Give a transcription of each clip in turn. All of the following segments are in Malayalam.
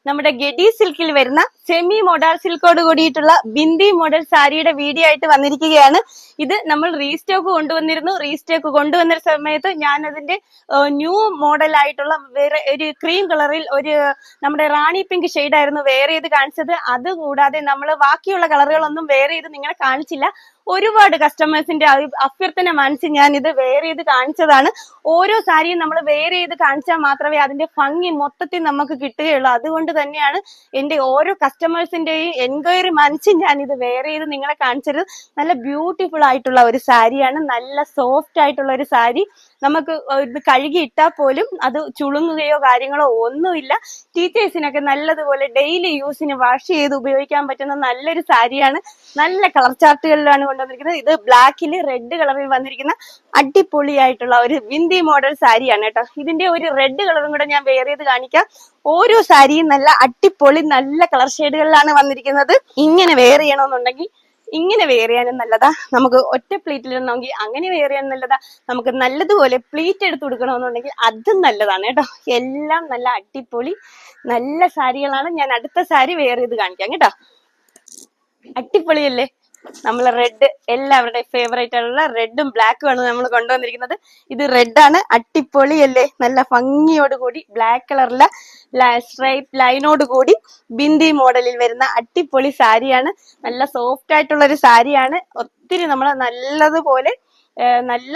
നമ്മുടെ ഗഡി സിൽക്കിൽ വരുന്ന സെമി മോഡൽ സിൽക്കോട് കൂടിയിട്ടുള്ള ബിന്ദി മോഡൽ സാരിയുടെ വീഡിയോ ആയിട്ട് വന്നിരിക്കുകയാണ്. ഇത് നമ്മൾ റീസ്റ്റോക്ക് കൊണ്ടുവന്നിരുന്നു. റീസ്റ്റോക്ക് കൊണ്ടുവന്ന സമയത്ത് ഞാൻ അതിന്റെ ന്യൂ മോഡൽ ആയിട്ടുള്ള വേറെ ഒരു ക്രീം കളറിൽ ഒരു നമ്മുടെ റാണി പിങ്ക് ഷെയ്ഡ് ആയിരുന്നു വേറെ ഇത് കാണിച്ചത്. അത് കൂടാതെ നമ്മൾ ബാക്കിയുള്ള കളറുകളൊന്നും വേറെ ഇത് നിങ്ങളെ കാണിച്ചില്ല. ഒരുപാട് കസ്റ്റമേഴ്സിന്റെ അഭ്യർത്ഥന മനസ്സിൽ ഞാൻ ഇത് വേറെ ചെയ്ത് കാണിച്ചതാണ്. ഓരോ സാരിയും നമ്മൾ വേറെ ചെയ്ത് കാണിച്ചാൽ മാത്രമേ അതിന്റെ ഭംഗി മൊത്തത്തിൽ നമുക്ക് കിട്ടുകയുള്ളൂ. അതുകൊണ്ട് തന്നെയാണ് എന്റെ ഓരോ കസ്റ്റമേഴ്സിന്റെയും എൻക്വയറി മനസ്സിൽ ഞാൻ ഇത് വേറെ ചെയ്ത് നിങ്ങളെ കാണിച്ചത്. നല്ല ബ്യൂട്ടിഫുൾ ആയിട്ടുള്ള ഒരു സാരിയാണ്, നല്ല സോഫ്റ്റ് ആയിട്ടുള്ള ഒരു സാരി. നമുക്ക് ഇത് കഴുകി ഇട്ടാൽ പോലും അത് ചുളുങ്ങുകയോ കാര്യങ്ങളോ ഒന്നുമില്ല. ടീച്ചേഴ്സിനൊക്കെ നല്ലതുപോലെ ഡെയിലി യൂസിന് വാഷ് ചെയ്ത് ഉപയോഗിക്കാൻ പറ്റുന്ന നല്ലൊരു സാരിയാണ്. നല്ല കളർ ചാർട്ടുകളിലാണ് കൊണ്ടുവന്നിരിക്കുന്നത്. ഇത് ബ്ലാക്കില് റെഡ് കളറിൽ വന്നിരിക്കുന്ന അടിപൊളിയായിട്ടുള്ള ഒരു ബിന്ദി മോഡൽ സാരിയാണ് കേട്ടോ. ഇതിന്റെ ഒരു റെഡ് കളറും കൂടെ ഞാൻ വേറെ ചെയ്ത് കാണിക്കാം. ഓരോ സാരിയും നല്ല അടിപൊളി നല്ല കളർ ഷെയ്ഡുകളിലാണ് വന്നിരിക്കുന്നത്. ഇങ്ങനെ വേറെ ചെയ്യണമെന്നുണ്ടെങ്കിൽ ഇങ്ങനെ വെയർ ചെയ്യാനും നല്ലതാ, നമുക്ക് ഒറ്റ പ്ലീറ്റിൽ ഇടണമെങ്കിൽ അങ്ങനെ വെയർ ചെയ്യാനും നല്ലതാ, നമുക്ക് നല്ലതുപോലെ പ്ലീറ്റ് എടുത്ത് കൊടുക്കണമെന്നുണ്ടെങ്കിൽ അതും നല്ലതാണ് കേട്ടോ. എല്ലാം നല്ല അടിപൊളി നല്ല സാരികളാണ്. ഞാൻ അടുത്ത സാരി വെയർ ചെയ്ത് കാണിക്കാം കേട്ടോ. അടിപൊളിയല്ലേ? നമ്മൾ റെഡ് എല്ലാവരുടെയും ഫേവറേറ്റ് ആയിട്ടുള്ള റെഡും ബ്ലാക്കും ആണ് നമ്മൾ കൊണ്ടുവന്നിരിക്കുന്നത്. ഇത് റെഡാണ്, അടിപൊളിയല്ലേ? നല്ല ഭംഗിയോടുകൂടി ബ്ലാക്ക് കളറിലെ സ്ട്രൈപ്പ് ലൈനോട് കൂടി ബിന്ദി മോഡലിൽ വരുന്ന അടിപൊളി സാരിയാണ്. നല്ല സോഫ്റ്റ് ആയിട്ടുള്ള ഒരു സാരിയാണ്. ഒത്തിരി നമ്മൾ നല്ലതുപോലെ നല്ല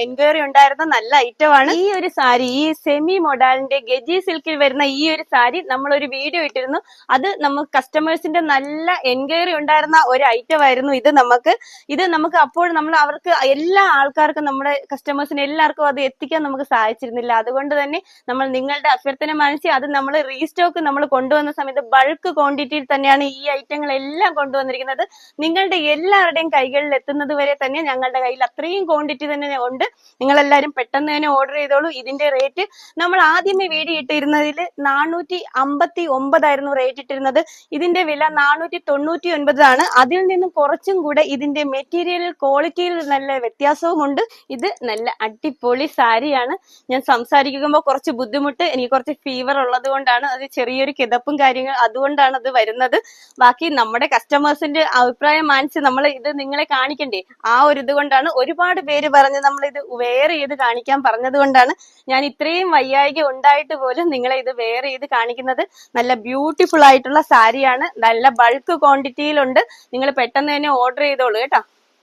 എൻക്വയറി ഉണ്ടായിരുന്ന നല്ല ഐറ്റമാണ് ഈ ഒരു സാരി. ഈ സെമി മോഡലിന്റെ ഗജി സിൽക്കിൽ വരുന്ന ഈ ഒരു സാരി നമ്മളൊരു വീഡിയോ ഇട്ടിരുന്നു. അത് നമുക്ക് കസ്റ്റമേഴ്സിന്റെ നല്ല എൻക്വയറി ഉണ്ടായിരുന്ന ഒരു ഐറ്റം ആയിരുന്നു ഇത് നമുക്ക് അപ്പോൾ നമ്മൾ അവർക്ക് എല്ലാ ആൾക്കാർക്കും നമ്മുടെ കസ്റ്റമേഴ്സിന് എല്ലാവർക്കും അത് എത്തിക്കാൻ നമുക്ക് സാധിച്ചിരുന്നില്ല. അതുകൊണ്ട് തന്നെ നമ്മൾ നിങ്ങളുടെ അഭ്യർത്ഥന മനസ്സിൽ അത് നമ്മൾ റീസ്റ്റോക്ക് നമ്മൾ കൊണ്ടുവന്ന സമയത്ത് ബൾക്ക് ക്വാണ്ടിറ്റിയിൽ തന്നെയാണ് ഈ ഐറ്റങ്ങളെല്ലാം കൊണ്ടുവന്നിരിക്കുന്നത്. നിങ്ങളുടെ എല്ലാവരുടെയും കൈകളിൽ എത്തുന്നത് വരെ തന്നെ ഞങ്ങളുടെ കയ്യിൽ അത്രയും ക്വാണ്ടിറ്റി തന്നെ ഉണ്ട്. നിങ്ങൾ എല്ലാവരും പെട്ടെന്ന് തന്നെ ഓർഡർ ചെയ്തോളൂ. ഇതിന്റെ റേറ്റ് നമ്മൾ ആദ്യമേ വീഡിയോ ഇട്ടിരുന്നതിൽ 459 ആയിരുന്നു റേറ്റ് ഇട്ടിരുന്നത്. ഇതിന്റെ വില 499 അതിൽ നിന്നും കുറച്ചും കൂടെ ഇതിന്റെ മെറ്റീരിയൽ ക്വാളിറ്റിയിൽ നല്ല വ്യത്യാസവുമുണ്ട്. ഇത് നല്ല അടിപൊളി സാരിയാണ്. ഞാൻ സംസാരിക്കുമ്പോൾ കുറച്ച് ബുദ്ധിമുട്ട്, എനിക്ക് കുറച്ച് ഫീവർ ഉള്ളത് കൊണ്ടാണ്, അത് ചെറിയൊരു കിതപ്പും കാര്യങ്ങൾ അതുകൊണ്ടാണ് അത് വരുന്നത്. ബാക്കി നമ്മുടെ കസ്റ്റമേഴ്സിന്റെ അഭിപ്രായം മാനിച്ച് നമ്മൾ ഇത് നിങ്ങളെ കാണിക്കണ്ടേ, ആ ഒരു ഇത് കൊണ്ടാണ്. ഒരുപാട് പേര് പറഞ്ഞ് നമ്മൾ ഇത് വേറെ ചെയ്ത് കാണിക്കാൻ പറഞ്ഞത് കൊണ്ടാണ് ഞാൻ ഇത്രയും വയ്യായിക ഉണ്ടായിട്ട് പോലും നിങ്ങളെ ഇത് വേറെ ചെയ്ത് കാണിക്കുന്നത്. നല്ല ബ്യൂട്ടിഫുൾ ആയിട്ടുള്ള സാരിയാണ്, നല്ല ബൾക്ക് ക്വാണ്ടിറ്റിയിലുണ്ട്. നിങ്ങൾ പെട്ടെന്ന് തന്നെ ഓർഡർ ചെയ്തോളൂ കേട്ടോ.